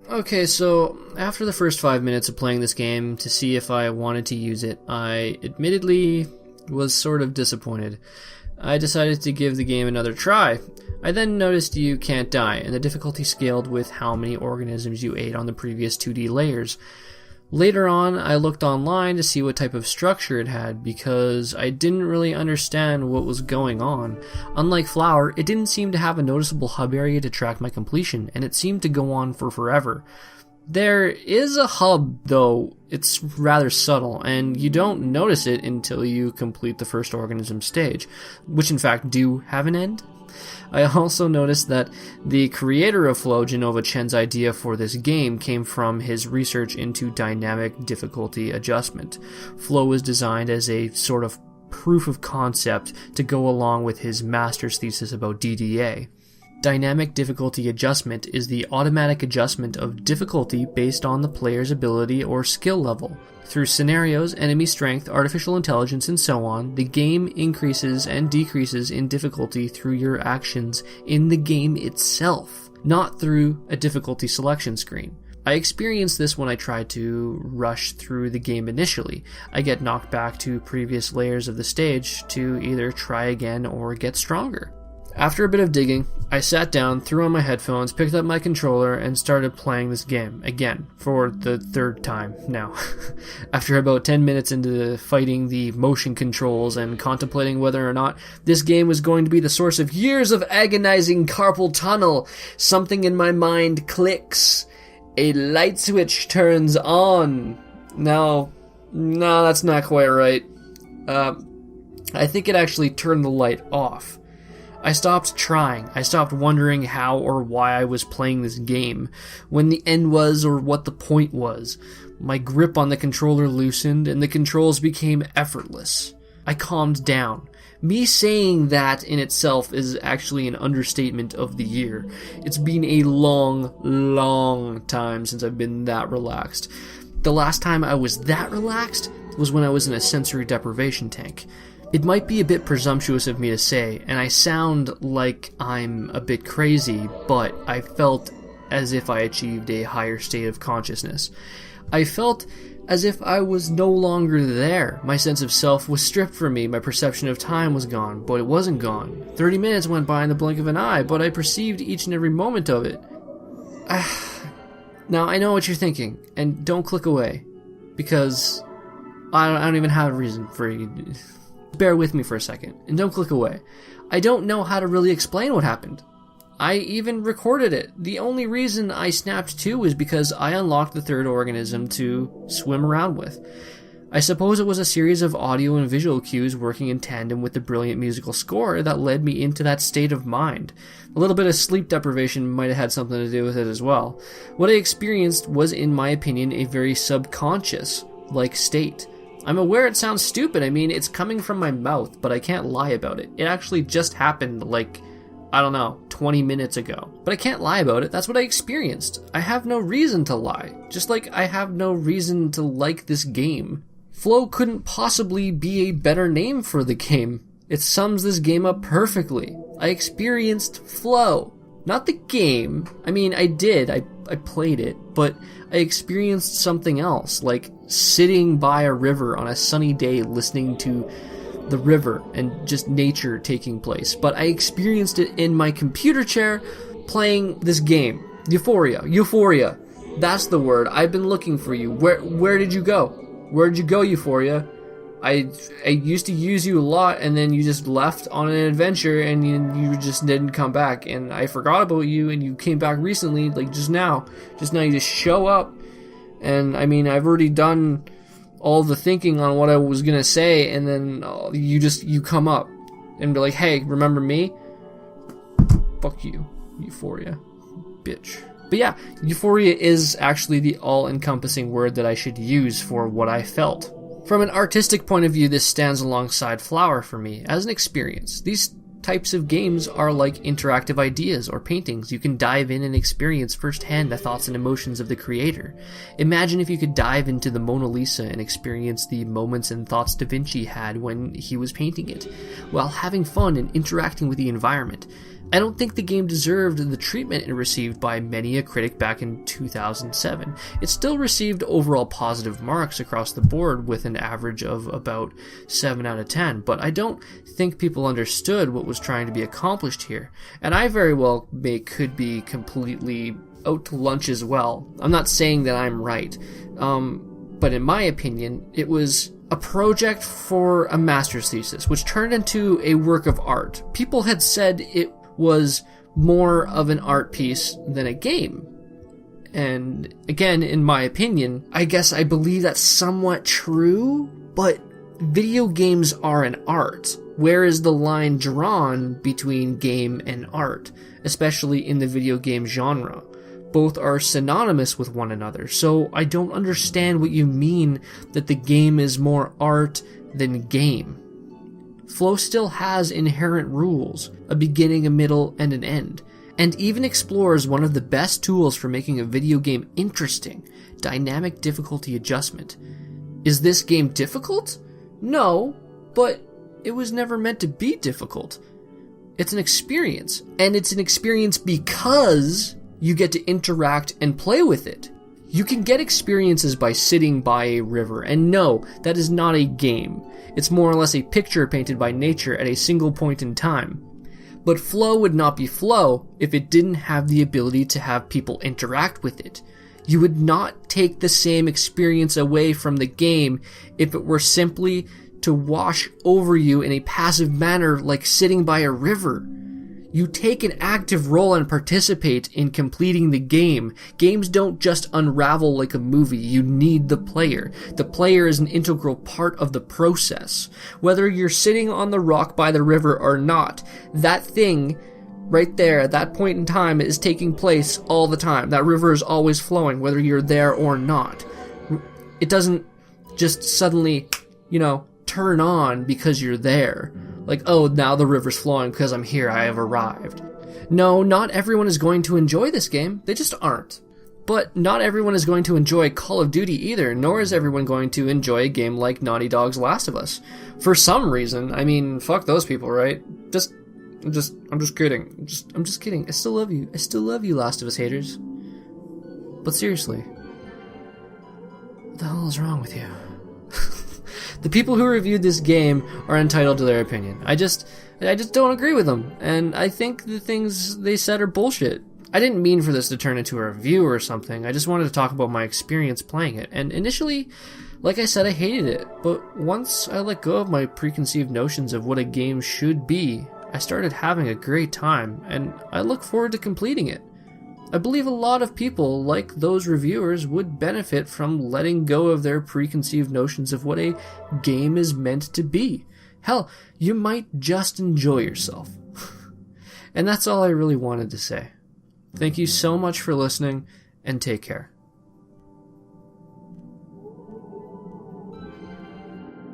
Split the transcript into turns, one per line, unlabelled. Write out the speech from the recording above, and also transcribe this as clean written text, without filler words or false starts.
Okay, so after the first 5 minutes of playing this game to see if I wanted to use it, I admittedly was sort of disappointed. I decided to give the game another try. I then noticed you can't die, and the difficulty scaled with how many organisms you ate on the previous 2D layers. Later on, I looked online to see what type of structure it had, because I didn't really understand what was going on. Unlike Flower, it didn't seem to have a noticeable hub area to track my completion, and it seemed to go on for forever. There is a hub, though it's rather subtle, and you don't notice it until you complete the first organism stage, which in fact do have an end. I also noticed that the creator of Flow, Genova Chen's idea for this game came from his research into dynamic difficulty adjustment. Flow was designed as a sort of proof of concept to go along with his master's thesis about DDA. Dynamic difficulty adjustment is the automatic adjustment of difficulty based on the player's ability or skill level. Through scenarios, enemy strength, artificial intelligence, and so on, the game increases and decreases in difficulty through your actions in the game itself, not through a difficulty selection screen. I experienced this when I tried to rush through the game initially. I get knocked back to previous layers of the stage to either try again or get stronger. After a bit of digging, I sat down, threw on my headphones, picked up my controller, and started playing this game, again, for the third time now. After about 10 minutes into fighting the motion controls and contemplating whether or not this game was going to be the source of years of agonizing carpal tunnel, something in my mind clicks. A light switch turns on. No, that's not quite right. I think it actually turned the light off. I stopped trying. I stopped wondering how or why I was playing this game, when the end was or what the point was. My grip on the controller loosened and the controls became effortless. I calmed down. Me saying that in itself is actually an understatement of the year. It's been a long time since I've been that relaxed. The last time I was that relaxed was when I was in a sensory deprivation tank. It might be a bit presumptuous of me to say, and I sound like I'm a bit crazy, but I felt as if I achieved a higher state of consciousness. I felt as if I was no longer there. My sense of self was stripped from me, my perception of time was gone, but it wasn't gone. 30 minutes went by in the blink of an eye, but I perceived each and every moment of it. Now, I know what you're thinking, and don't click away, because I don't even have a reason for you. Bear with me for a second, and don't click away. I don't know how to really explain what happened. I even recorded it. The only reason I snapped to was because I unlocked the third organism to swim around with. I suppose it was a series of audio and visual cues working in tandem with the brilliant musical score that led me into that state of mind. A little bit of sleep deprivation might have had something to do with it as well. What I experienced was, in my opinion, a very subconscious-like state. I'm aware it sounds stupid. I mean, it's coming from my mouth, but I can't lie about it. It actually just happened, 20 minutes ago. But I can't lie about it. That's what I experienced. I have no reason to lie. Just like I have no reason to like this game. Flow couldn't possibly be a better name for the game. It sums this game up perfectly. I experienced flow. Not the game. I mean, I did. I played it, but I experienced something else, like sitting by a river on a sunny day listening to the river and just nature taking place. But I experienced it in my computer chair playing this game. Euphoria. That's the word. I've been looking for you. Where did you go? Where did you go, Euphoria? I used to use you a lot, and then you just left on an adventure, and you just didn't come back, and I forgot about you, and you came back recently, like just now you just show up, and I mean, I've already done all the thinking on what I was gonna say, and then you come up, and be like, hey, remember me? Fuck you, Euphoria, bitch. But yeah, Euphoria is actually the all-encompassing word that I should use for what I felt. From an artistic point of view, this stands alongside Flower for me as an experience. These types of games are like interactive ideas or paintings. You can dive in and experience firsthand the thoughts and emotions of the creator. Imagine if you could dive into the Mona Lisa and experience the moments and thoughts Da Vinci had when he was painting it, while having fun and interacting with the environment. I don't think the game deserved the treatment it received by many a critic back in 2007. It still received overall positive marks across the board with an average of about 7 out of 10, but I don't think people understood what was trying to be accomplished here, and I very well could be completely out to lunch as well. I'm not saying that I'm right, but in my opinion, it was a project for a master's thesis, which turned into a work of art. People had said it was more of an art piece than a game. And again, in my opinion, I guess I believe that's somewhat true, but video games are an art. Where is the line drawn between game and art, especially in the video game genre? Both are synonymous with one another, so I don't understand what you mean that the game is more art than game. Flow still has inherent rules, a beginning, a middle, and an end, and even explores one of the best tools for making a video game interesting, dynamic difficulty adjustment. Is this game difficult? No, but it was never meant to be difficult. It's an experience, and it's an experience because you get to interact and play with it. You can get experiences by sitting by a river, and no, that is not a game. It's more or less a picture painted by nature at a single point in time. But flow would not be flow if it didn't have the ability to have people interact with it. You would not take the same experience away from the game if it were simply to wash over you in a passive manner like sitting by a river. You take an active role and participate in completing the game. Games don't just unravel like a movie. You need the player. The player is an integral part of the process. Whether you're sitting on the rock by the river or not, that thing right there at that point in time is taking place all the time. That river is always flowing, whether you're there or not. It doesn't just suddenly, turn on because you're there. Like, oh, now the river's flowing because I'm here, I have arrived. No, not everyone is going to enjoy this game. They just aren't. But not everyone is going to enjoy Call of Duty either, nor is everyone going to enjoy a game like Naughty Dog's Last of Us. For some reason, I mean, fuck those people, right? I'm just kidding. I'm just kidding. I still love you. I still love you, Last of Us haters. But seriously, what the hell is wrong with you? The people who reviewed this game are entitled to their opinion. I just don't agree with them, and I think the things they said are bullshit. I didn't mean for this to turn into a review or something. I just wanted to talk about my experience playing it. And initially, like I said, I hated it. But once I let go of my preconceived notions of what a game should be, I started having a great time, and I look forward to completing it. I believe a lot of people, like those reviewers, would benefit from letting go of their preconceived notions of what a game is meant to be. Hell, you might just enjoy yourself. And that's all I really wanted to say. Thank you so much for listening, and take care.